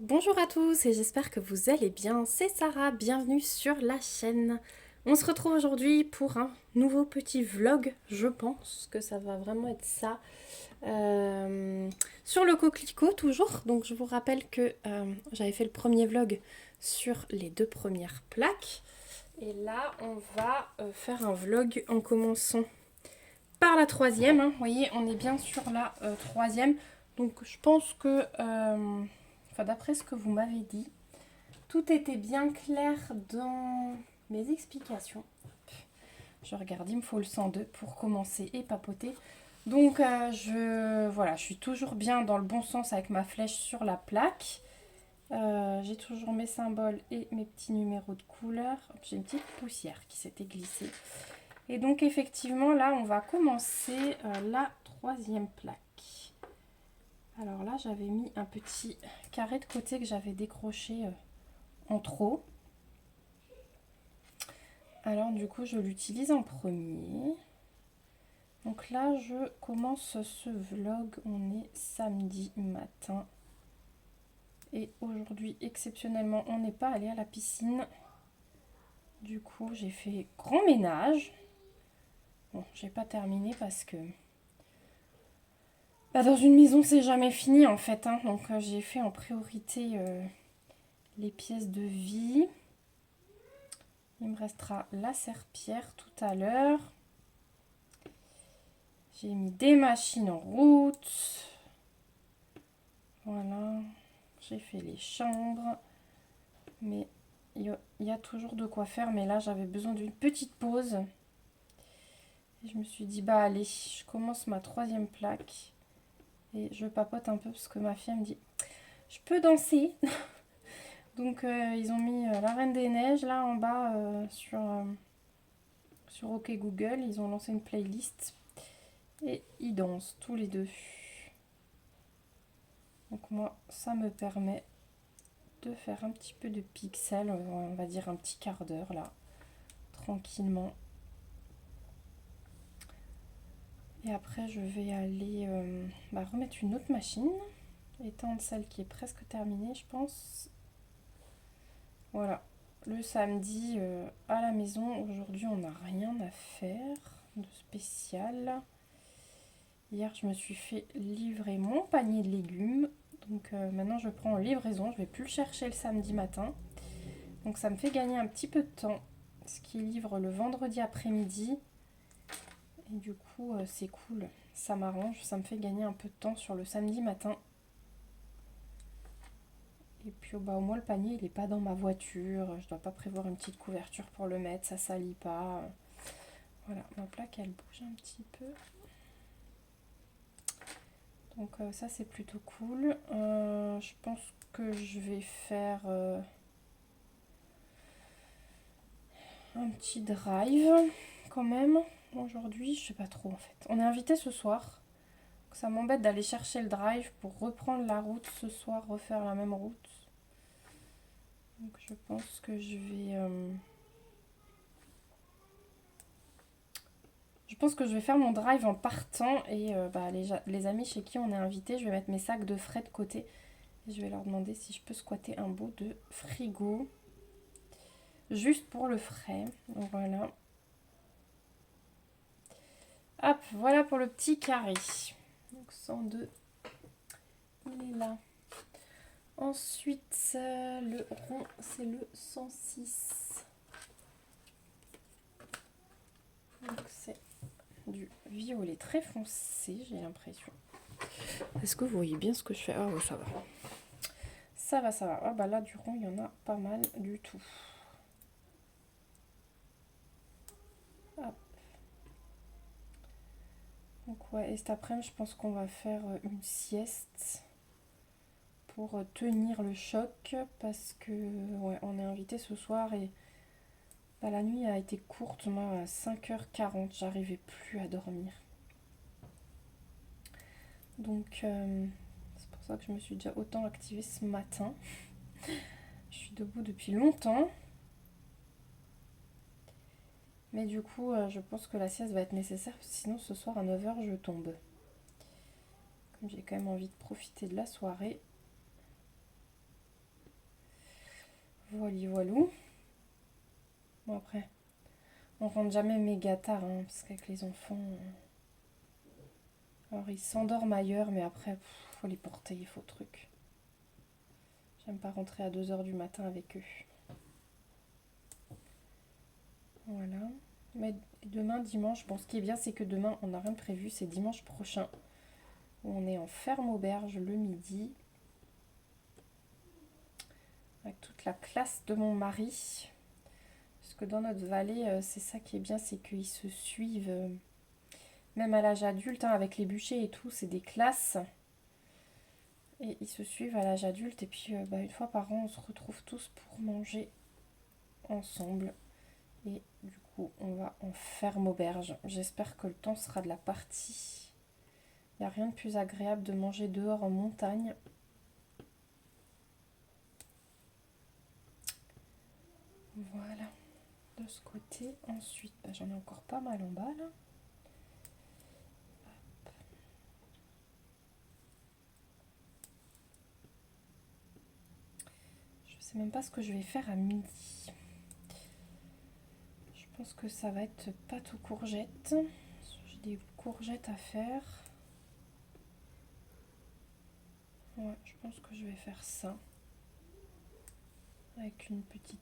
Bonjour à tous et j'espère que vous allez bien. C'est Sarah, bienvenue sur la chaîne. On se retrouve aujourd'hui pour un nouveau petit vlog, je pense que ça va vraiment être ça. Sur le coquelicot toujours, donc je vous rappelle que j'avais fait le premier vlog sur les deux premières plaques. Et là on va faire un vlog en commençant par la troisième, hein. Vous voyez, on est bien sur la troisième. Donc je pense que, enfin, d'après ce que vous m'avez dit, tout était bien clair dans mes explications. Je regarde, il me faut le 102 pour commencer et papoter. Donc voilà, je suis toujours bien dans le bon sens avec ma flèche sur la plaque. J'ai toujours mes symboles et mes petits numéros de couleur. J'ai une petite poussière qui s'était glissée. Et donc effectivement là on va commencer la troisième plaque. Alors là j'avais mis un petit carré de côté que j'avais décroché en trop. Alors du coup je l'utilise en premier. Donc là je commence ce vlog, on est samedi matin. Et aujourd'hui exceptionnellement on n'est pas allé à la piscine. Du coup j'ai fait grand ménage. Bon, j'ai pas terminé parce que dans une maison, c'est jamais fini en fait, hein. Donc j'ai fait en priorité les pièces de vie. Il me restera la serpillière tout à l'heure. J'ai mis des machines en route. Voilà. J'ai fait les chambres. Mais il y a toujours de quoi faire. Mais là, j'avais besoin d'une petite pause. Et je me suis dit, bah allez, je commence ma troisième plaque. Et je papote un peu parce que ma fille me dit, je peux danser. Donc ils ont mis la Reine des Neiges là en bas sur OK Google. Ils ont lancé une playlist et ils dansent tous les deux. Donc moi ça me permet de faire un petit peu de pixels, on va dire un petit quart d'heure là, tranquillement. Et après je vais aller remettre une autre machine, étendre celle qui est presque terminée je pense. Voilà, le samedi à la maison, aujourd'hui on n'a rien à faire de spécial. Hier je me suis fait livrer mon panier de légumes, donc maintenant je prends en livraison, je vais plus le chercher le samedi matin. Donc ça me fait gagner un petit peu de temps, ce qui livre le vendredi après-midi. Et du coup c'est cool, ça m'arrange, ça me fait gagner un peu de temps sur le samedi matin. Et puis au moins le panier il n'est pas dans ma voiture, je dois pas prévoir une petite couverture pour le mettre, ça salit pas. Voilà, ma plaque elle bouge un petit peu. Donc ça c'est plutôt cool. Je pense que je vais faire un petit drive quand même. Aujourd'hui je sais pas trop en fait. On est invité ce soir. Donc ça m'embête d'aller chercher le drive pour reprendre la route ce soir, refaire la même route. Donc je pense que je vais... Je pense que je vais faire mon drive en partant et les amis chez qui on est invité, je vais mettre mes sacs de frais de côté et je vais leur demander si je peux squatter un bout de frigo juste pour le frais. Donc voilà. Hop, voilà pour le petit carré. Donc 102, il est là. Ensuite, le rond, c'est le 106. Donc c'est du violet très foncé, j'ai l'impression. Est-ce que vous voyez bien ce que je fais? Ah oui, ça va. Ça va, ça va. Ah bah là, du rond, il y en a pas mal du tout. Hop. Donc ouais, et cet après-midi, je pense qu'on va faire une sieste pour tenir le choc parce que ouais, on est invité ce soir et la nuit a été courte. Moi à 5h40 j'arrivais plus à dormir, donc c'est pour ça que je me suis déjà autant activée ce matin. Je suis debout depuis longtemps, mais du coup je pense que la sieste va être nécessaire parce que sinon ce soir à 9h je tombe, comme j'ai quand même envie de profiter de la soirée. Voilà, voilou. Bon après, on rentre jamais méga tard, hein, parce qu'avec les enfants... Alors ils s'endorment ailleurs, mais après, faut les porter, il faut truc. J'aime pas rentrer à 2 h du matin avec eux. Voilà. Mais demain, dimanche, bon, ce qui est bien, c'est que demain, on n'a rien de prévu. C'est dimanche prochain. Où on est en ferme auberge le midi. Avec toute la classe de mon mari. Parce que dans notre vallée, c'est ça qui est bien, c'est qu'ils se suivent. Même à l'âge adulte, hein, avec les bûchers et tout, c'est des classes. Et ils se suivent à l'âge adulte. Et puis, une fois par an, on se retrouve tous pour manger ensemble. Et du coup, on va en ferme auberge. J'espère que le temps sera de la partie. Il n'y a rien de plus agréable de manger dehors en montagne. Voilà, de ce côté. Ensuite, j'en ai encore pas mal en bas là. Hop. Je sais même pas ce que je vais faire à midi. Je pense que ça va être pâte aux courgettes. J'ai des courgettes à faire. Ouais, je pense que je vais faire ça. Avec une petite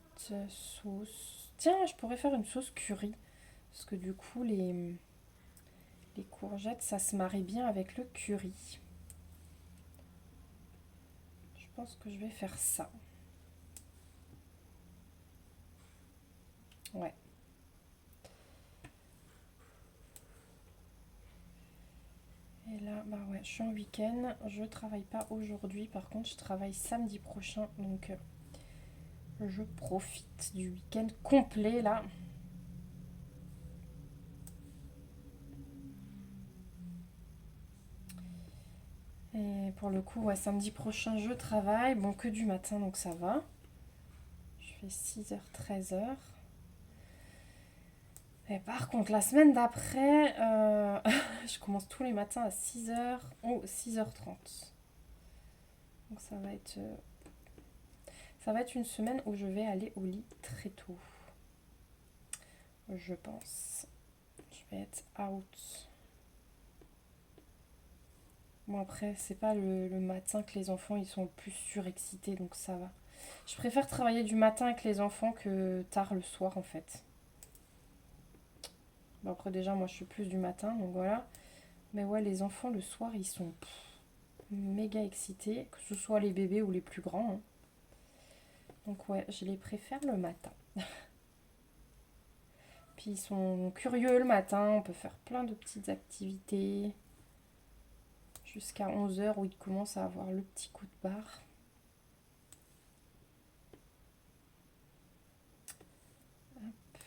sauce. Tiens, je pourrais faire une sauce curry. Parce que du coup, les courgettes, ça se marie bien avec le curry. Je pense que je vais faire ça. Ouais. Et là, ouais, je suis en week-end. Je travaille pas aujourd'hui. Par contre, je travaille samedi prochain. Donc, je profite du week-end complet là. Et pour le coup, ouais, samedi prochain, je travaille. Bon, que du matin, donc ça va. Je fais 6h, 13h. Et par contre, la semaine d'après, je commence tous les matins à 6h ou 6h30. Donc ça va être une semaine où je vais aller au lit très tôt. Je pense. Je vais être out. Bon après, c'est pas le matin que les enfants ils sont le plus surexcités, donc ça va. Je préfère travailler du matin avec les enfants que tard le soir en fait. Bon après déjà moi je suis plus du matin, donc voilà. Mais ouais, les enfants le soir ils sont méga excités, que ce soit les bébés ou les plus grands, hein. Donc ouais, je les préfère le matin. Puis ils sont curieux le matin, on peut faire plein de petites activités. Jusqu'à 11h où ils commencent à avoir le petit coup de barre. Hop.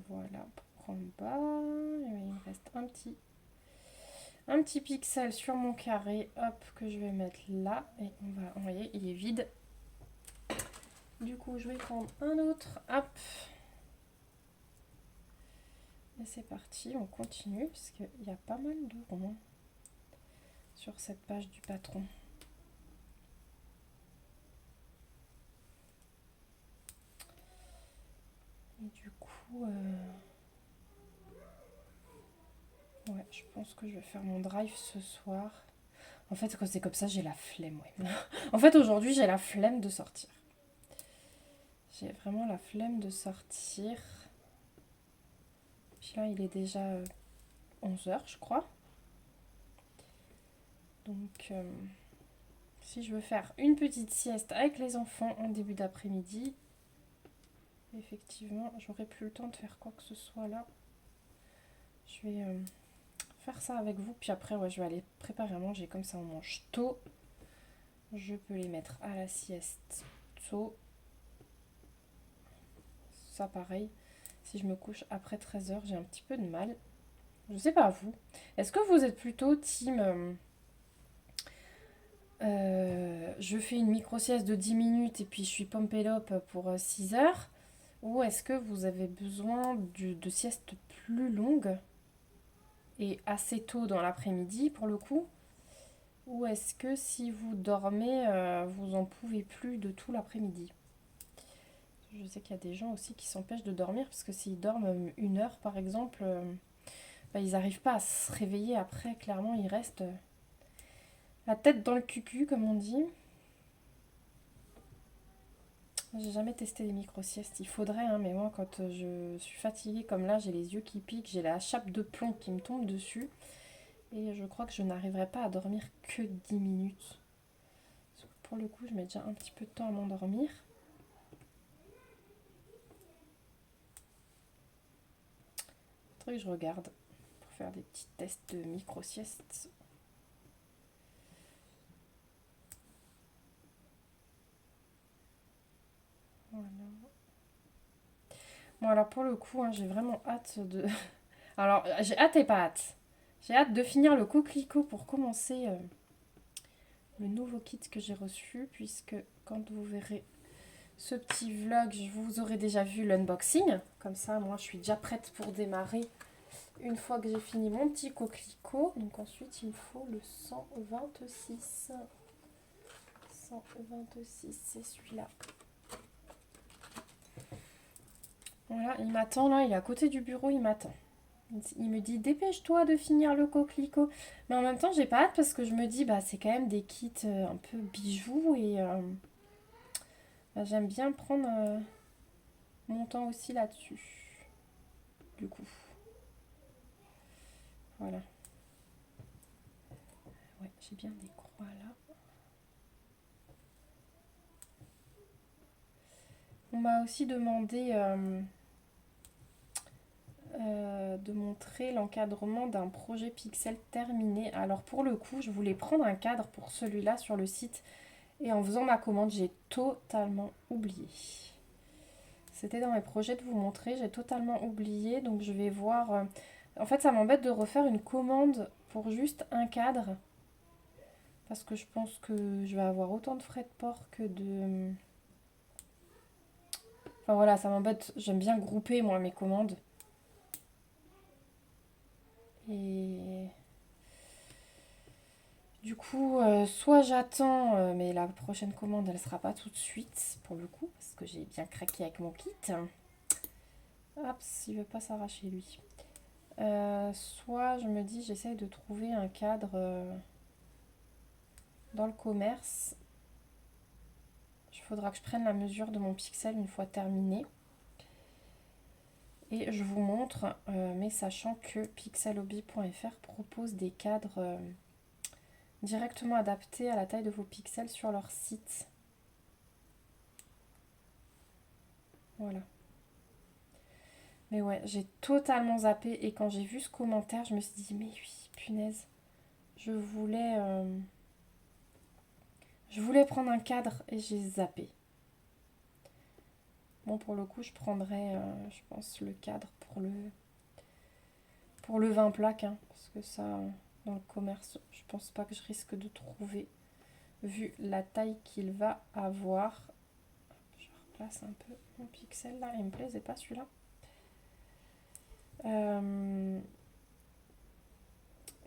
Voilà, pour en bas. Il me reste un petit pixel sur mon carré, hop, que je vais mettre là. Et on va, vous voyez, il est vide. Du coup, je vais prendre un autre, hop. Et c'est parti, on continue, parce qu'il y a pas mal de ronds sur cette page du patron. Et du coup, ouais, je pense que je vais faire mon drive ce soir. En fait, quand c'est comme ça, j'ai la flemme, ouais. En fait, aujourd'hui, j'ai la flemme de sortir. J'ai vraiment la flemme de sortir. Puis là, il est déjà 11h, je crois. Donc, si je veux faire une petite sieste avec les enfants en début d'après-midi, effectivement, j'aurai plus le temps de faire quoi que ce soit là. Je vais faire ça avec vous. Puis après, ouais, je vais aller préparer à manger. Comme ça, on mange tôt. Je peux les mettre à la sieste tôt. Ça, pareil. Si je me couche après 13h, j'ai un petit peu de mal. Je sais pas vous. Est-ce que vous êtes plutôt team... je fais une micro-sieste de 10 minutes et puis je suis pumped up pour 6 heures. Ou est-ce que vous avez besoin de siestes plus longues et assez tôt dans l'après-midi pour le coup? Ou est-ce que si vous dormez, vous en pouvez plus de tout l'après-midi? Je sais qu'il y a des gens aussi qui s'empêchent de dormir parce que s'ils dorment 1 heure par exemple, bah, ils n'arrivent pas à se réveiller après. Clairement, ils restent la tête dans le cucu, comme on dit. J'ai jamais testé les micro-siestes. Il faudrait, hein, mais moi, quand je suis fatiguée comme là, j'ai les yeux qui piquent, j'ai la chape de plomb qui me tombe dessus. Et je crois que je n'arriverai pas à dormir que 10 minutes. Parce que pour le coup, je mets déjà un petit peu de temps à m'endormir. Faudrait que je regarde pour faire des petits tests de micro-siestes. Voilà. Bon, alors pour le coup, hein, j'ai vraiment hâte de... Alors, j'ai hâte et pas hâte. J'ai hâte de finir le coquelicot pour commencer le nouveau kit que j'ai reçu, puisque quand vous verrez ce petit vlog, je vous aurai déjà vu l'unboxing. Comme ça, moi, je suis déjà prête pour démarrer une fois que j'ai fini mon petit coquelicot. Donc ensuite, il me faut le 126. 126, c'est celui-là. Voilà, il m'attend là, il est à côté du bureau, il m'attend. Il me dit dépêche-toi de finir le coquelicot. Mais en même temps, j'ai pas hâte parce que je me dis bah c'est quand même des kits un peu bijoux et bah, j'aime bien prendre mon temps aussi là-dessus. Du coup. Voilà. Ouais, j'ai bien des croix là. On m'a aussi demandé de montrer l'encadrement d'un projet Pixel terminé. Alors pour le coup, je voulais prendre un cadre pour celui-là sur le site et en faisant ma commande, j'ai totalement oublié. C'était dans mes projets de vous montrer, j'ai totalement oublié, donc je vais voir... En fait, ça m'embête de refaire une commande pour juste un cadre, parce que je pense que je vais avoir autant de frais de port que de... Enfin voilà, ça m'embête, j'aime bien grouper moi mes commandes. Et du coup, soit j'attends, mais la prochaine commande, elle sera pas tout de suite, pour le coup, parce que j'ai bien craqué avec mon kit. Hop, il veut pas s'arracher lui. Soit je me dis, j'essaye de trouver un cadre dans le commerce. Il faudra que je prenne la mesure de mon pixel une fois terminé. Et je vous montre, mais sachant que pixelhobby.fr propose des cadres directement adaptés à la taille de vos pixels sur leur site. Voilà. Mais ouais, j'ai totalement zappé et quand j'ai vu ce commentaire, je me suis dit, mais oui, punaise, je voulais prendre un cadre et j'ai zappé. Bon, pour le coup, je prendrais, je pense, le cadre pour le 20 plaques, hein, parce que ça, dans le commerce, je pense pas que je risque de trouver, vu la taille qu'il va avoir. Je replace un peu mon pixel là, il me plaisait pas celui-là.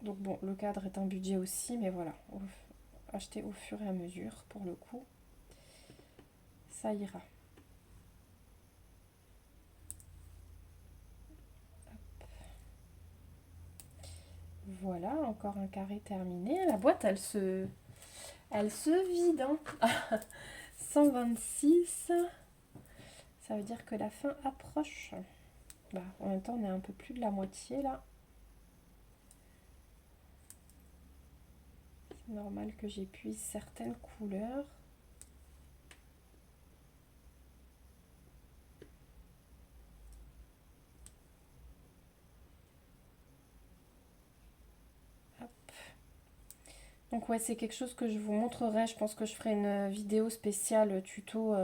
Donc bon, le cadre est un budget aussi, mais voilà, acheter au fur et à mesure, pour le coup, ça ira. Voilà, encore un carré terminé. La boîte, elle se vide. Hein. 126. Ça veut dire que la fin approche. Bah, en même temps, on est un peu plus de la moitié là. C'est normal que j'épuise certaines couleurs. Hop. Donc ouais, c'est quelque chose que je vous montrerai. Je pense que je ferai une vidéo spéciale tuto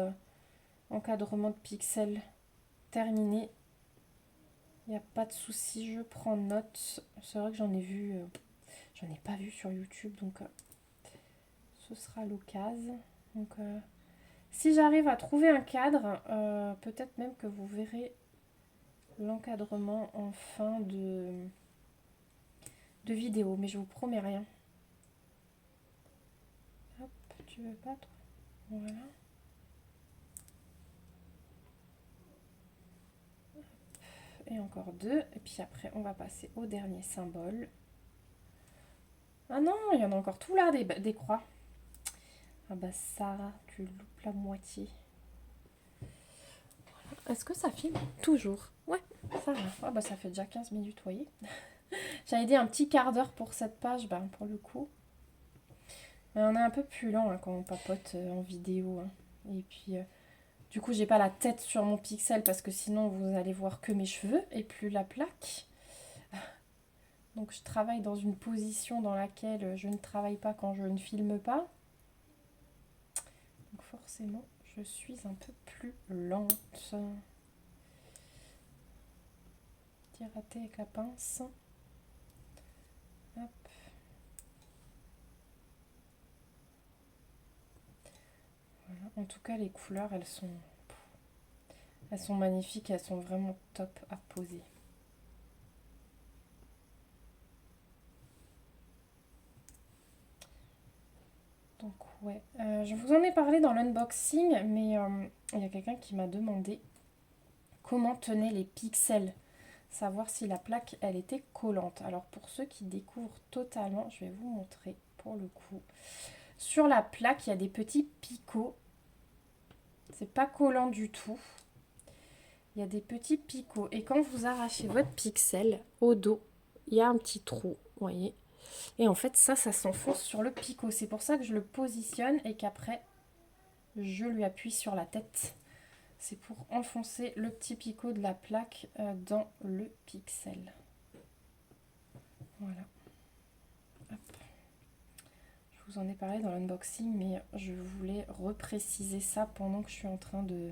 encadrement de pixels terminé. Il n'y a pas de souci, je prends note. C'est vrai que j'en ai vu, j'en ai pas vu sur YouTube, donc ce sera l'occasion. Donc si j'arrive à trouver un cadre, peut-être même que vous verrez l'encadrement en fin de vidéo, mais je vous promets rien. Hop, tu veux pas toi? Voilà. et encore 2. Et puis après, on va passer au dernier symbole. Ah non, il y en a encore tout là, des croix. Ah bah Sarah, tu loupes la moitié. Est-ce que ça filme? Toujours. Ouais, ça va. Ah bah ça fait déjà 15 minutes, vous voyez. J'avais dit un petit quart d'heure pour cette page, bah pour le coup. Mais on est un peu plus lent quand on papote en vidéo. Et puis, du coup, j'ai pas la tête sur mon pixel parce que sinon vous allez voir que mes cheveux et plus la plaque. Donc je travaille dans une position dans laquelle je ne travaille pas quand je ne filme pas. Donc forcément, je suis un peu plus lente. Petit raté avec la pince. Hop. Voilà. En tout cas, les couleurs, elles sont magnifiques, elles sont vraiment top à poser. Donc ouais, je vous en ai parlé dans l'unboxing, mais il y a quelqu'un qui m'a demandé comment tenaient les pixels, savoir si la plaque, elle était collante. Alors pour ceux qui découvrent totalement, je vais vous montrer pour le coup. Sur la plaque, il y a des petits picots. C'est pas collant du tout. Il y a des petits picots. Et quand vous arrachez votre pixel, au dos, il y a un petit trou, vous voyez. Et en fait, ça s'enfonce sur le picot. C'est pour ça que je le positionne et qu'après, je lui appuie sur la tête. C'est pour enfoncer le petit picot de la plaque dans le pixel. Voilà. Hop. Je vous en ai parlé dans l'unboxing, mais je voulais repréciser ça pendant que je suis en train de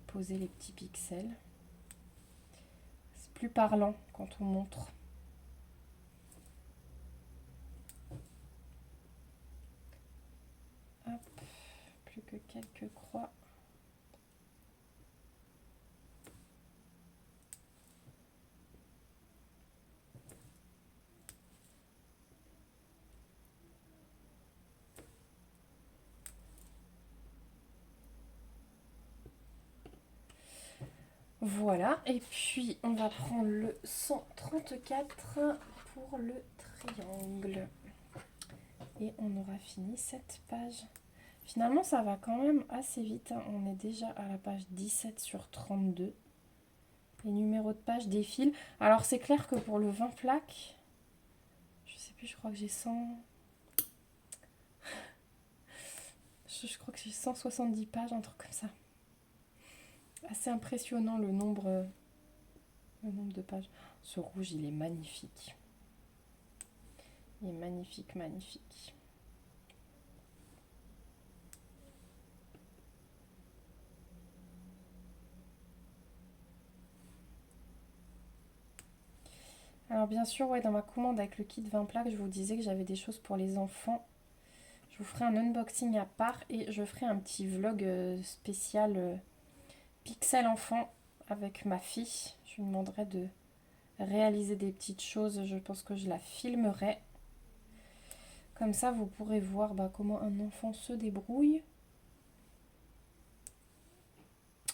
poser les petits pixels. C'est plus parlant quand on montre. Hop. Plus que quelques croix. Voilà, et puis on va prendre le 134 pour le triangle. Et on aura fini cette page. Finalement, ça va quand même assez vite. On est déjà à la page 17 sur 32. Les numéros de page défilent. Alors, c'est clair que pour le 20 plaques, je sais plus, je crois que j'ai 100... Je crois que j'ai 170 pages, un truc comme ça. Assez impressionnant le nombre de pages. Ce rouge, il est magnifique. Il est magnifique, magnifique. Alors bien sûr, ouais, dans ma commande avec le kit 20 plaques, je vous disais que j'avais des choses pour les enfants. Je vous ferai un unboxing à part et je ferai un petit vlog spécial Pixel enfant avec ma fille. Je lui demanderai de réaliser des petites choses. Je pense que je la filmerai. Comme ça, vous pourrez voir comment un enfant se débrouille.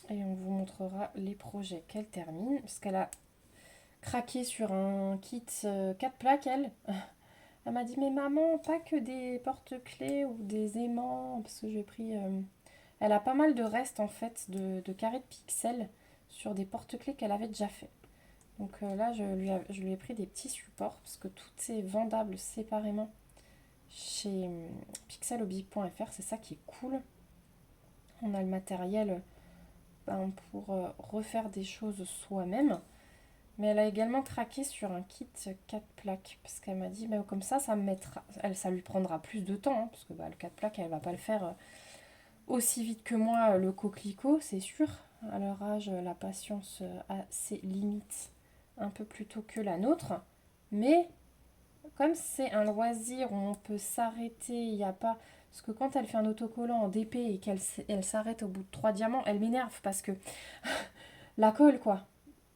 Et on vous montrera les projets qu'elle termine. Parce qu'elle a craqué sur un kit 4 plaques, elle. Elle m'a dit, mais maman, pas que des porte-clés ou des aimants. Parce que j'ai pris... Elle a pas mal de restes, en fait, de carrés de pixels sur des porte-clés qu'elle avait déjà fait. Donc là, je lui ai pris des petits supports. Parce que tout est vendable séparément chez pixelhobby.fr. C'est ça qui est cool. On a le matériel pour refaire des choses soi-même. Mais elle a également craqué sur un kit 4 plaques. Parce qu'elle m'a dit, mais comme ça me mettra. Ça lui prendra plus de temps. Parce que le 4 plaques, elle va pas le faire aussi vite que moi, le coquelicot, c'est sûr. À leur âge, la patience a ses limites un peu plus tôt que la nôtre. Mais comme c'est un loisir où on peut s'arrêter, il n'y a pas... Parce que quand elle fait un autocollant en DP et qu'elle s'arrête au bout de 3 diamants, elle m'énerve parce que la colle, quoi.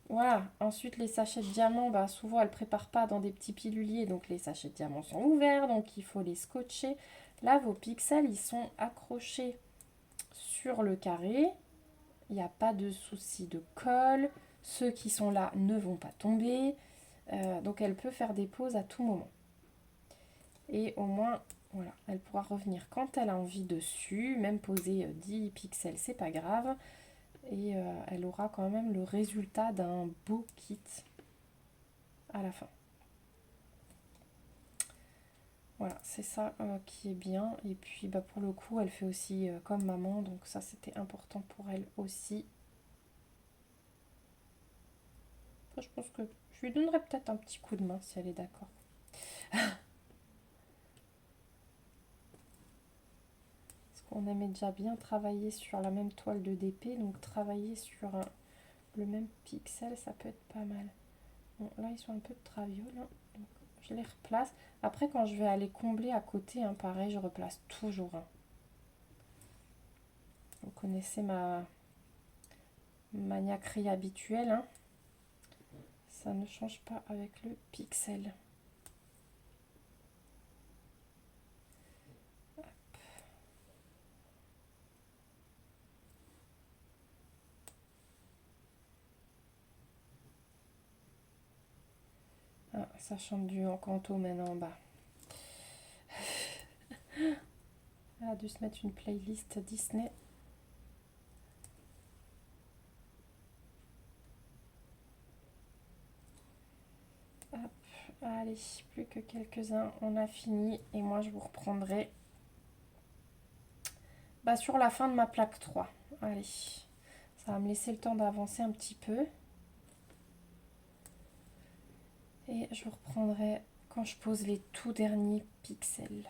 Voilà. Ensuite, les sachets de diamants, souvent, elle prépare pas dans des petits piluliers. Donc, les sachets de diamants sont ouverts. Donc, il faut les scotcher. Là, vos pixels, ils sont accrochés sur le carré. Il n'y a pas de souci de colle. Ceux qui sont là ne vont pas tomber. Donc elle peut faire des pauses à tout moment. Et au moins, voilà, elle pourra revenir quand elle a envie dessus. Même poser 10 pixels, c'est pas grave. Et elle aura quand même le résultat d'un beau kit à la fin. Voilà, c'est ça qui est bien. Et puis bah, pour le coup, elle fait aussi comme maman. Donc ça, c'était important pour elle aussi. Enfin, je pense que je lui donnerai peut-être un petit coup de main si elle est d'accord. Parce qu'on aimait déjà bien travailler sur la même toile de DP. Donc travailler sur le même pixel, ça peut être pas mal. Bon, là, ils sont un peu de traviole. Hein. Donc, je les replace. Après, quand je vais aller combler à côté, hein, pareil, je replace toujours. Hein. Vous connaissez ma maniaquerie habituelle. Hein. Ça ne change pas avec le pixel. Ah, ça chante du Encanto maintenant en bas. Elle a dû se mettre une playlist Disney. Hop, allez, plus que quelques-uns, on a fini. Et moi, je vous reprendrai sur la fin de ma plaque 3. Allez, ça va me laisser le temps d'avancer un petit peu. Et je vous reprendrai quand je pose les tout derniers pixels.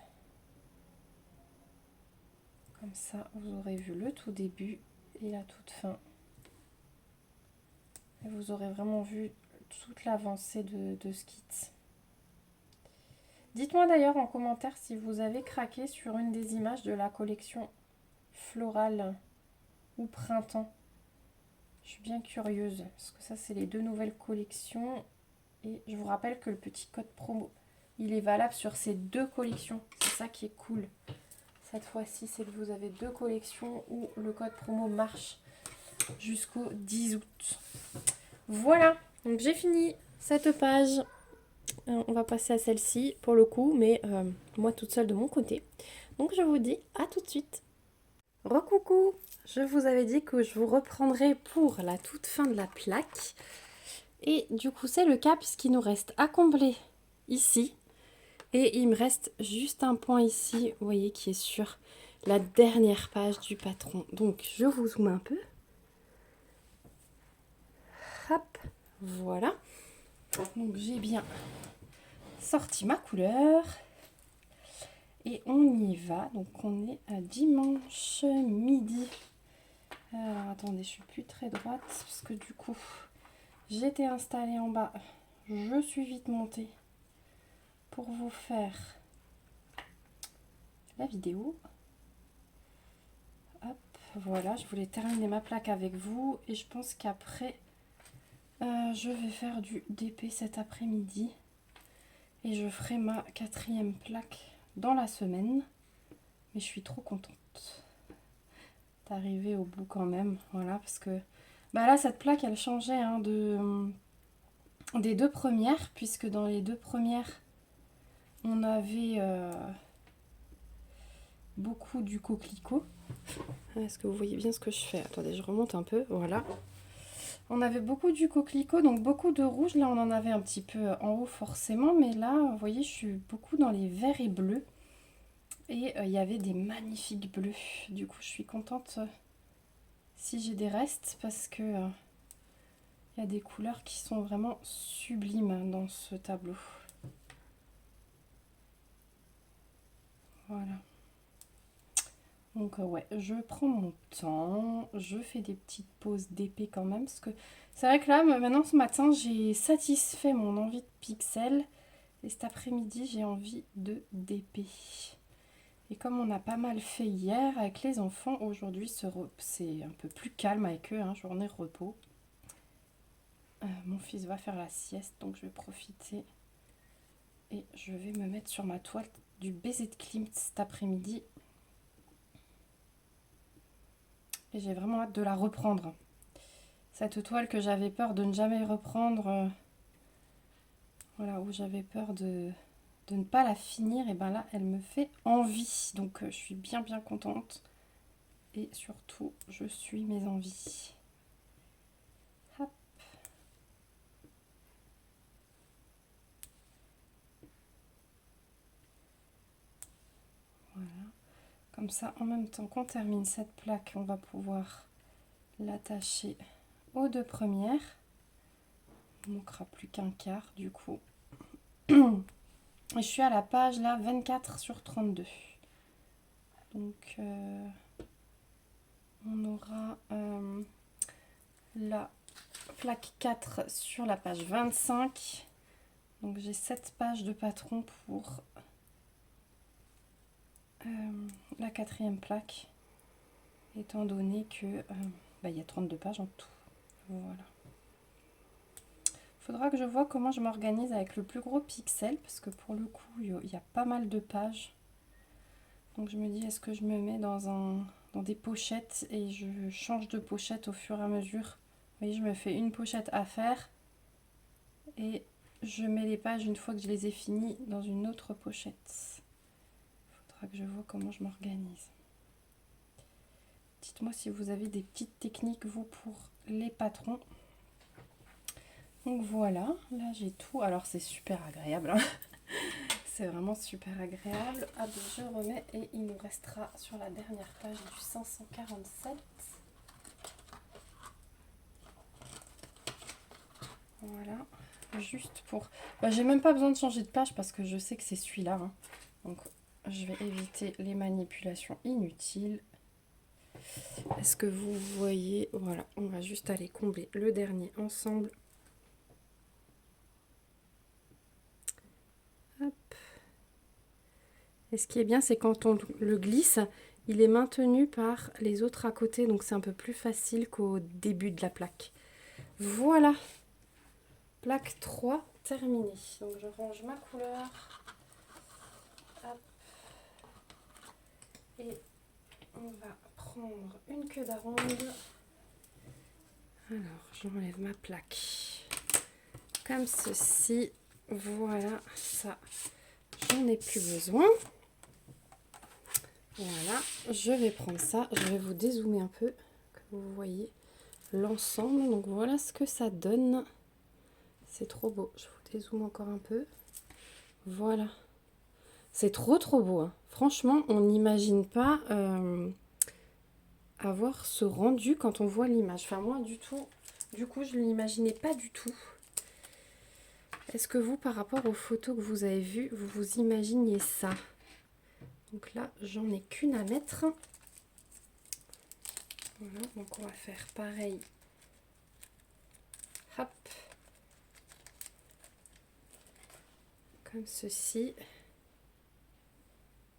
Comme ça, vous aurez vu le tout début et la toute fin. Et vous aurez vraiment vu toute l'avancée de ce kit. Dites-moi d'ailleurs en commentaire si vous avez craqué sur une des images de la collection florale ou printemps. Je suis bien curieuse parce que ça c'est les deux nouvelles collections. Et je vous rappelle que le petit code promo, il est valable sur ces deux collections. C'est ça qui est cool. Cette fois-ci, c'est que vous avez deux collections où le code promo marche jusqu'au 10 août. Voilà, donc j'ai fini cette page. On va passer à celle-ci pour le coup, mais moi toute seule de mon côté. Donc je vous dis à tout de suite. Recoucou, je vous avais dit que je vous reprendrai pour la toute fin de la plaque. Et du coup c'est le cas puisqu'il nous reste à combler ici. Et il me reste juste un point ici, vous voyez, qui est sur la dernière page du patron. Donc je vous zoome un peu. Hop, voilà. Donc j'ai bien sorti ma couleur. Et on y va. Donc on est à dimanche midi. Alors attendez, je suis plus très droite parce que du coup j'étais installée en bas. Je suis vite montée pour vous faire la vidéo. Hop, voilà, je voulais terminer ma plaque avec vous et je pense qu'après je vais faire du DP cet après-midi et je ferai ma 4e plaque dans la semaine. Mais je suis trop contente d'arriver au bout quand même, voilà, parce que là cette plaque elle changeait hein, des deux premières, puisque dans les deux premières on avait beaucoup du coquelicot. Est-ce que vous voyez bien ce que je fais? Attendez, je remonte un peu, voilà. On avait beaucoup du coquelicot, donc beaucoup de rouge. Là, on en avait un petit peu en haut forcément, mais là, vous voyez, je suis beaucoup dans les verts et bleus. Et il y avait des magnifiques bleus. Du coup, je suis contente si j'ai des restes parce que il y a des couleurs qui sont vraiment sublimes dans ce tableau. Voilà. Donc ouais, je prends mon temps, je fais des petites pauses d'épée quand même, parce que c'est vrai que là, maintenant ce matin, j'ai satisfait mon envie de pixels, et cet après-midi, j'ai envie de d'épée. Et comme on a pas mal fait hier avec les enfants, aujourd'hui c'est un peu plus calme avec eux, hein, journée repos. Mon fils va faire la sieste, donc je vais profiter. Et je vais me mettre sur ma toile du baiser de Klimt cet après-midi. Et j'ai vraiment hâte de la reprendre. Cette toile que j'avais peur de ne jamais reprendre, voilà, où j'avais peur de ne pas la finir, et ben là, elle me fait envie. Donc, je suis bien contente. Et surtout, je suis mes envies. Hop. Voilà. Comme ça, en même temps qu'on termine cette plaque, on va pouvoir l'attacher aux deux premières. Il ne manquera plus qu'un quart du coup. Et je suis à la page là 24 sur 32. Donc on aura la plaque 4 sur la page 25. Donc j'ai 7 pages de patron pour la quatrième plaque, étant donné que il y a 32 pages en tout. Voilà. Faudra que je vois comment je m'organise avec le plus gros pixel, parce que pour le coup il y a pas mal de pages. Donc je me dis, est-ce que je me mets dans des pochettes et je change de pochette au fur et à mesure. Vous voyez, je me fais une pochette à faire et je mets les pages une fois que je les ai finies dans une autre pochette. Il faudra que je vois comment je m'organise. Dites-moi si vous avez des petites techniques, vous, pour les patrons. Donc voilà, là j'ai tout. Alors c'est super agréable, hein. C'est vraiment super agréable. Hop, je remets et il nous restera sur la dernière page du 547. Voilà, juste pour... j'ai même pas besoin de changer de page parce que je sais que c'est celui-là, hein. Donc je vais éviter les manipulations inutiles. Est-ce que vous voyez? Voilà, on va juste aller combler le dernier ensemble. Hop. Et ce qui est bien, c'est quand on le glisse, il est maintenu par les autres à côté, donc c'est un peu plus facile qu'au début de la plaque. Voilà, plaque 3 terminée. Donc je range ma couleur. Hop. Et on va prendre une queue d'aronde. Alors, j'enlève ma plaque comme ceci. Voilà, ça, j'en ai plus besoin. Voilà, je vais prendre ça. Je vais vous dézoomer un peu, que vous voyez l'ensemble. Donc voilà ce que ça donne. C'est trop beau. Je vous dézoome encore un peu. Voilà. C'est trop beau, hein. Franchement, on n'imagine pas avoir ce rendu quand on voit l'image. Enfin, moi, du tout. Du coup, je ne l'imaginais pas du tout. Est-ce que vous, par rapport aux photos que vous avez vues, vous vous imaginiez ça? Donc là, j'en ai qu'une à mettre. Voilà, donc on va faire pareil. Hop. Comme ceci.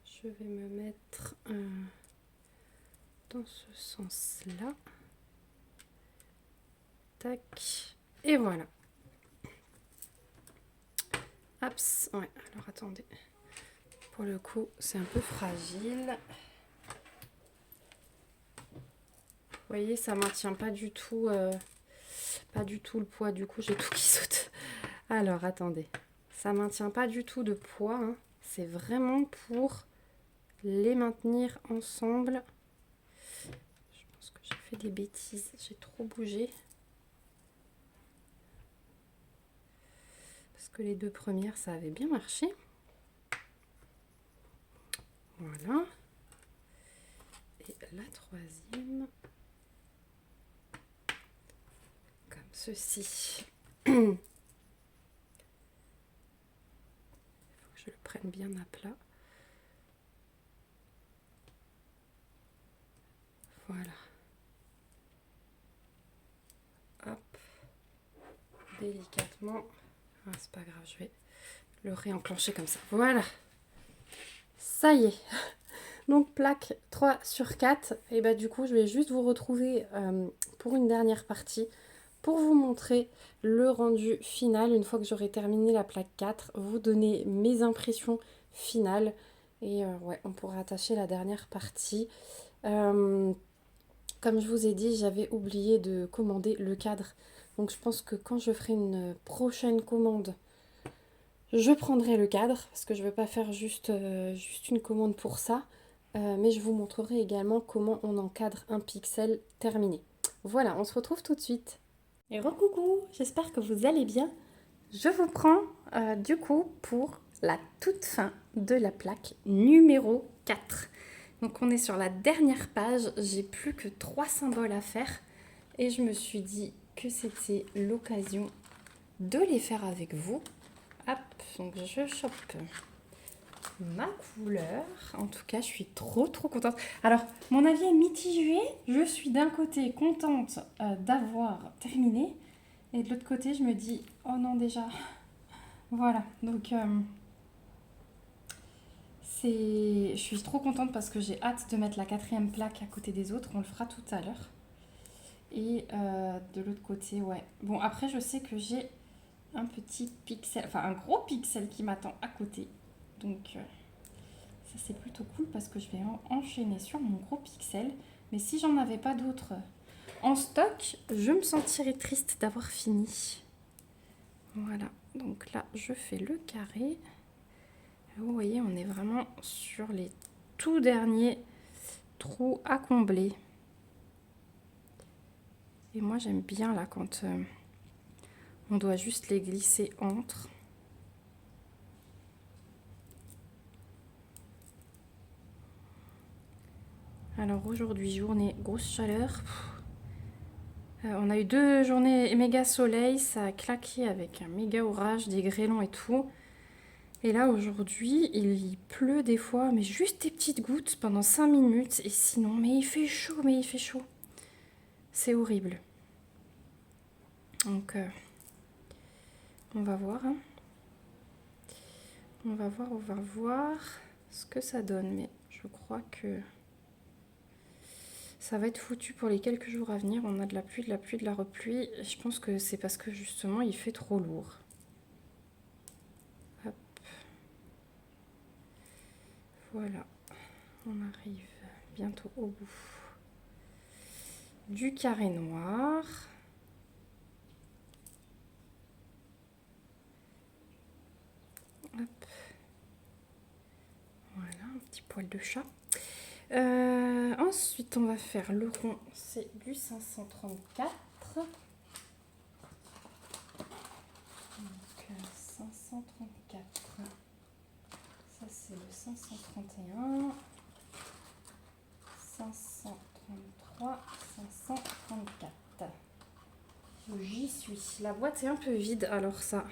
Je vais me mettre dans ce sens-là. Tac. Et voilà. Hop. Ouais, alors attendez. Pour le coup, c'est un peu fragile. Vous voyez, ça maintient pas du tout le poids. Du coup, j'ai tout qui saute. Alors, attendez. Ça maintient pas du tout de poids, hein. C'est vraiment pour les maintenir ensemble. Je pense que j'ai fait des bêtises. J'ai trop bougé. Parce que les deux premières, ça avait bien marché. Voilà. Et la troisième, comme ceci. Il faut que je le prenne bien à plat. Voilà. Hop. Délicatement. Ah, c'est pas grave, je vais le réenclencher comme ça. Voilà. Ça y est. Donc plaque 3 sur 4. Et bah du coup, je vais juste vous retrouver pour une dernière partie pour vous montrer le rendu final. Une fois que j'aurai terminé la plaque 4, vous donner mes impressions finales. Et ouais, on pourra attacher la dernière partie. Comme Comme je vous ai dit, j'avais oublié de commander le cadre. Donc je pense que quand je ferai une prochaine commande, je prendrai le cadre parce que je ne veux pas faire juste une commande pour ça. Mais je vous montrerai également comment on encadre un pixel terminé. Voilà, on se retrouve tout de suite. Et recoucou, j'espère que vous allez bien. Je vous prends du coup pour la toute fin de la plaque numéro 4. Donc on est sur la dernière page, j'ai plus que 3 symboles à faire et je me suis dit que c'était l'occasion de les faire avec vous. Hop, donc je chope ma couleur. En tout cas, je suis trop contente. Alors, mon avis est mitigé. Je suis d'un côté contente d'avoir terminé et de l'autre côté, je me dis, oh non déjà. Voilà, donc je suis trop contente parce que j'ai hâte de mettre la 4e plaque à côté des autres. On le fera tout à l'heure. Et de l'autre côté, ouais. Bon, après, je sais que j'ai un petit pixel, enfin un gros pixel qui m'attend à côté. Donc, ça, c'est plutôt cool parce que je vais enchaîner sur mon gros pixel. Mais si j'en avais pas d'autres en stock, je me sentirais triste d'avoir fini. Voilà, donc là, je fais le carré. Vous voyez, on est vraiment sur les tout derniers trous à combler. Et moi, j'aime bien là quand on doit juste les glisser entre. Alors aujourd'hui, journée grosse chaleur. On a eu 2 journées méga soleil, ça a claqué avec un méga orage, des grêlons et tout. Et là aujourd'hui, il pleut des fois, mais juste des petites gouttes pendant 5 minutes. Et sinon, mais il fait chaud, mais il fait chaud. C'est horrible. Donc, on va voir. Hein. On va voir ce que ça donne. Mais je crois que ça va être foutu pour les quelques jours à venir. On a de la pluie, de la repluie. Je pense que c'est parce que justement, il fait trop lourd. Hop. Voilà. On arrive bientôt au bout du carré noir. Hop. Voilà, un petit poil de chat. Ensuite, on va faire le rond, c'est du 534. Donc, 534. Ça, c'est le 531. 533, 534. J'y suis. La boîte est un peu vide, alors ça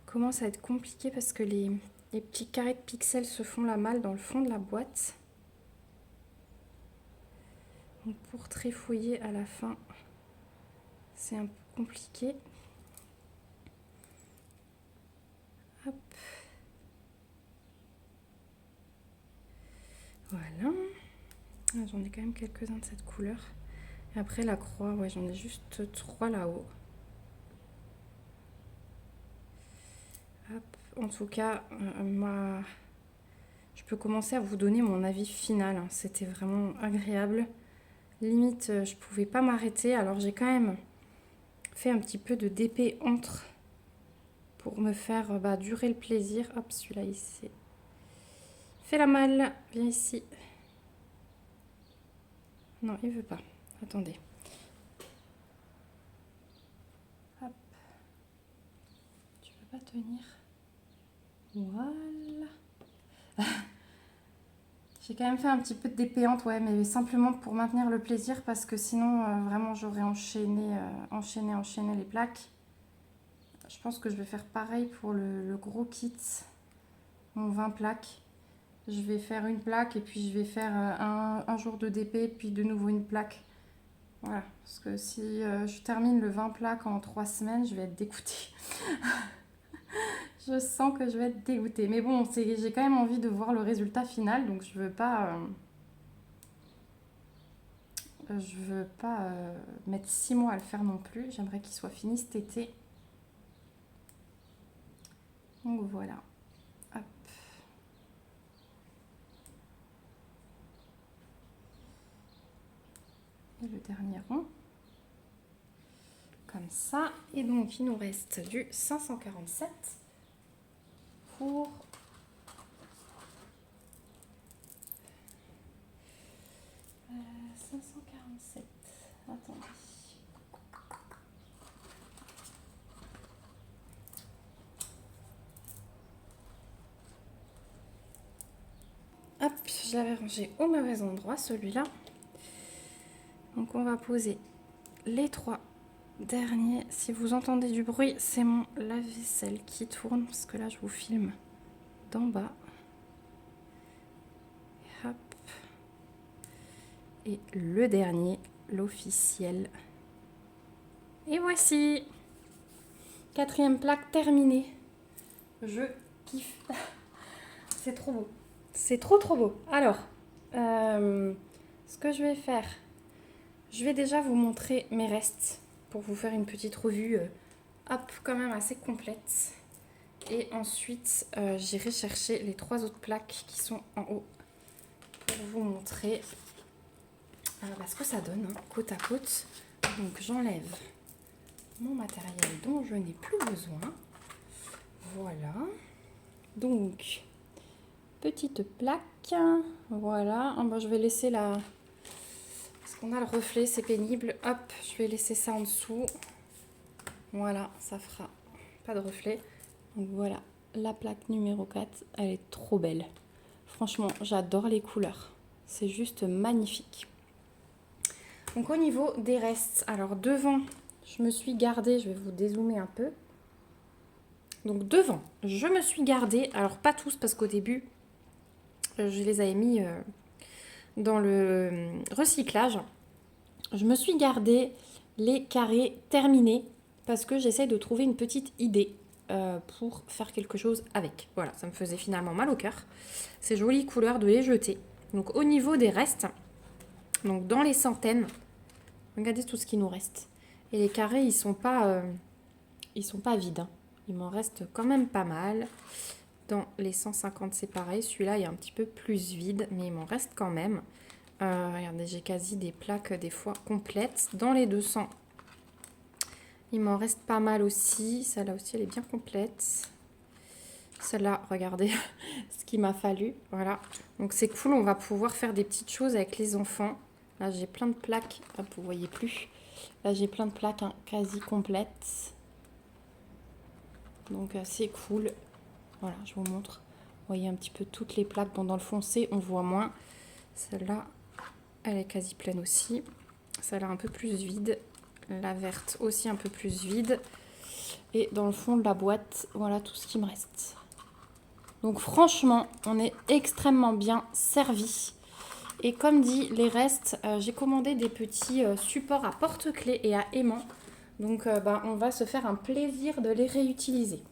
commence à être compliqué parce que les petits carrés de pixels se font la malle dans le fond de la boîte. Donc pour trifouiller à la fin, c'est un peu compliqué. Hop. Voilà. J'en ai quand même quelques-uns de cette couleur. Et après la croix, ouais, j'en ai juste 3 là-haut. En tout cas, je peux commencer à vous donner mon avis final. C'était vraiment agréable. Limite, je pouvais pas m'arrêter. Alors j'ai quand même fait un petit peu de DP entre pour me faire durer le plaisir. Hop, celui-là ici. Fais la malle, viens ici. Non, il veut pas. Attendez. Hop. Tu veux pas tenir? Voilà. J'ai quand même fait un petit peu de dépéante, ouais, mais simplement pour maintenir le plaisir parce que sinon, vraiment, j'aurais enchaîné les plaques. Je pense que je vais faire pareil pour le gros kit, mon 20 plaques. Je vais faire une plaque et puis je vais faire un jour de DP, puis de nouveau une plaque. Voilà, parce que si je termine le 20 plaques en 3 semaines, je vais être dégoûtée. Je sens que je vais être dégoûtée. Mais bon, j'ai quand même envie de voir le résultat final, donc je veux pas mettre 6 mois à le faire non plus. J'aimerais qu'il soit fini cet été. Donc voilà. Hop. Et le dernier rond. Comme ça. Et donc, il nous reste du 547 pour 547. Attendez. Hop, je l'avais rangé au mauvais endroit, celui-là. Donc, on va poser les 3 dernier, si vous entendez du bruit, c'est mon lave-vaisselle qui tourne, parce que là je vous filme d'en bas. Et hop. Et le dernier, l'officiel. Et voici. 4e plaque terminée. Je kiffe. C'est trop beau. C'est trop beau. Alors, ce que je vais faire, je vais déjà vous montrer mes restes pour vous faire une petite revue, hop, quand même assez complète. Et ensuite, j'irai chercher les 3 autres plaques qui sont en haut pour vous montrer ce que ça donne, hein, côte à côte. Donc, j'enlève mon matériel dont je n'ai plus besoin. Voilà. Donc, petite plaque. Voilà. Ah, bah, je vais laisser la... Parce qu'on a le reflet, c'est pénible. Hop, je vais laisser ça en dessous. Voilà, ça fera pas de reflet. Donc voilà, la plaque numéro 4, elle est trop belle. Franchement, j'adore les couleurs. C'est juste magnifique. Donc au niveau des restes, alors devant, je me suis gardée, je vais vous dézoomer un peu. Donc devant, je me suis gardée, alors pas tous parce qu'au début, je les avais mis dans le recyclage. Je me suis gardée les carrés terminés parce que j'essaie de trouver une petite idée pour faire quelque chose avec. Voilà, ça me faisait finalement mal au cœur. Ces jolies couleurs de les jeter. Donc au niveau des restes, donc dans les centaines, regardez tout ce qui nous reste. Et les carrés, ils sont pas vides, hein. Il m'en reste quand même pas mal. Dans les 150, c'est pareil. Celui-là est un petit peu plus vide, mais il m'en reste quand même. Regardez, j'ai quasi des plaques des fois complètes. Dans les 200, il m'en reste pas mal aussi. Celle-là aussi, elle est bien complète. Celle-là, regardez ce qu'il m'a fallu. Voilà. Donc c'est cool, on va pouvoir faire des petites choses avec les enfants. Là, j'ai plein de plaques. Hop, vous voyez plus. Là, j'ai plein de plaques quasi complètes. Donc c'est cool. Voilà, je vous montre. Vous voyez un petit peu toutes les plaques. Bon, dans le foncé, on voit moins. Celle-là, elle est quasi pleine aussi. Celle-là, un peu plus vide. La verte aussi un peu plus vide. Et dans le fond de la boîte, voilà tout ce qui me reste. Donc franchement, on est extrêmement bien servi. Et comme dit, les restes, j'ai commandé des petits supports à porte-clés et à aimant. Donc on va se faire un plaisir de les réutiliser.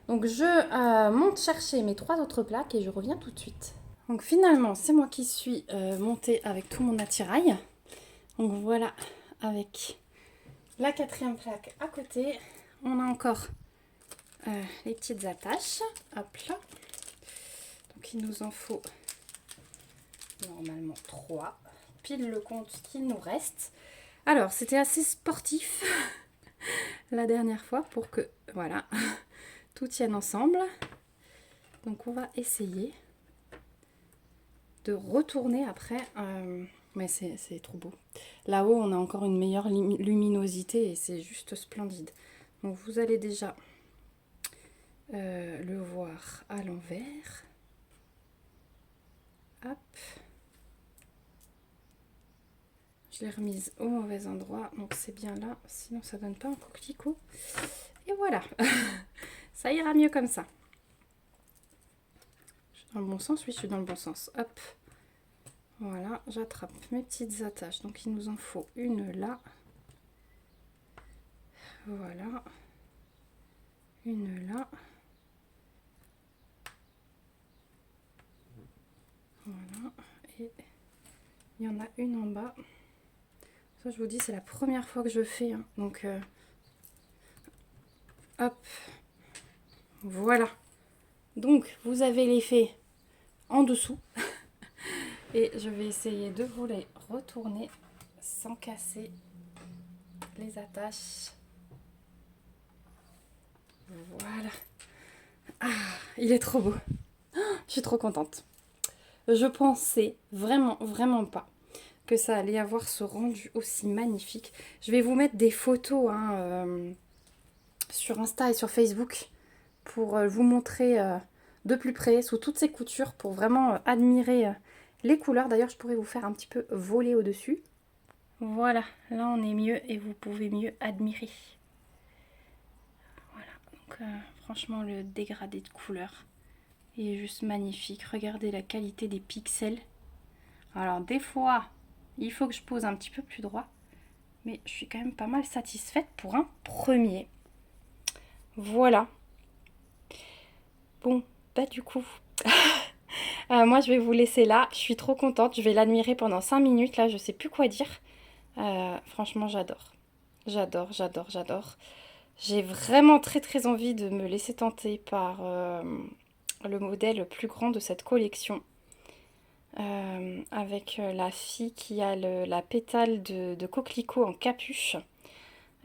Donc je monte chercher mes 3 autres plaques et je reviens tout de suite. Donc finalement, c'est moi qui suis montée avec tout mon attirail. Donc voilà, avec la 4e plaque à côté. On a encore les petites attaches. Hop là. Donc il nous en faut normalement 3. Pile le compte qu'il nous reste. Alors, c'était assez sportif la dernière fois pour que, voilà, tout tienne ensemble. Donc, on va essayer de retourner après. Mais c'est trop beau. Là-haut, on a encore une meilleure luminosité et c'est juste splendide. Donc, vous allez déjà le voir à l'envers. Hop. Je l'ai remise au mauvais endroit, donc c'est bien là, sinon ça donne pas un coquelicot. Et voilà, ça ira mieux comme ça. Je suis dans le bon sens? Oui, je suis dans le bon sens. Hop, voilà, j'attrape mes petites attaches. Donc il nous en faut une là. Voilà, une là. Voilà, et il y en a une en bas. Ça, je vous dis, c'est la première fois que je fais, hein. Donc, hop, voilà. Donc, vous avez l'effet en dessous. Et je vais essayer de vous les retourner. sans casser les attaches. Voilà. Ah, il est trop beau. Je suis trop contente. Je pensais vraiment pas que ça allait avoir ce rendu aussi magnifique. Je vais vous mettre des photos sur Insta et sur Facebook pour vous montrer de plus près sous toutes ces coutures pour vraiment admirer les couleurs. D'ailleurs, je pourrais vous faire un petit peu voler au-dessus. Voilà, là on est mieux et vous pouvez mieux admirer. Voilà, donc franchement le dégradé de couleurs est juste magnifique. Regardez la qualité des pixels. Alors des fois, il faut que je pose un petit peu plus droit, mais je suis quand même pas mal satisfaite pour un premier. Voilà. Bon, bah du coup, moi je vais vous laisser là. Je suis trop contente, je vais l'admirer pendant 5 minutes. Là, je sais plus quoi dire. Franchement, j'adore. J'adore. J'ai vraiment très envie de me laisser tenter par le modèle plus grand de cette collection. Avec la fille qui a la pétale de coquelicot en capuche.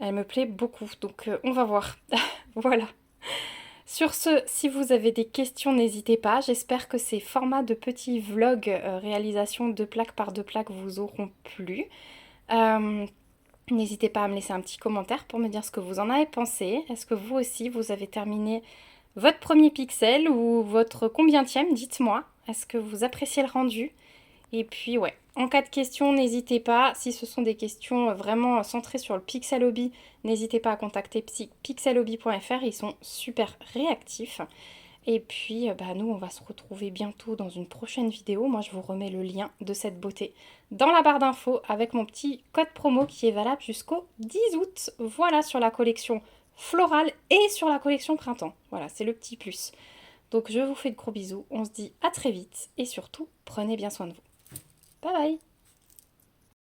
Elle me plaît beaucoup, donc on va voir. Voilà. Sur ce, si vous avez des questions, n'hésitez pas. J'espère que ces formats de petits vlogs réalisation 2 plaques par 2 plaques vous auront plu. N'hésitez pas à me laisser un petit commentaire pour me dire ce que vous en avez pensé. Est-ce que vous aussi, vous avez terminé votre premier pixel ou votre combientième? Dites-moi. Est-ce que vous appréciez le rendu? Et puis ouais, en cas de questions, n'hésitez pas. Si ce sont des questions vraiment centrées sur le Pixel Hobby, n'hésitez pas à contacter pixelhobby.fr. Ils sont super réactifs. Et puis, nous, on va se retrouver bientôt dans une prochaine vidéo. Moi, je vous remets le lien de cette beauté dans la barre d'infos avec mon petit code promo qui est valable jusqu'au 10 août. Voilà, sur la collection florale et sur la collection printemps. Voilà, c'est le petit plus. Donc, je vous fais de gros bisous. On se dit à très vite et surtout, prenez bien soin de vous. Bye bye!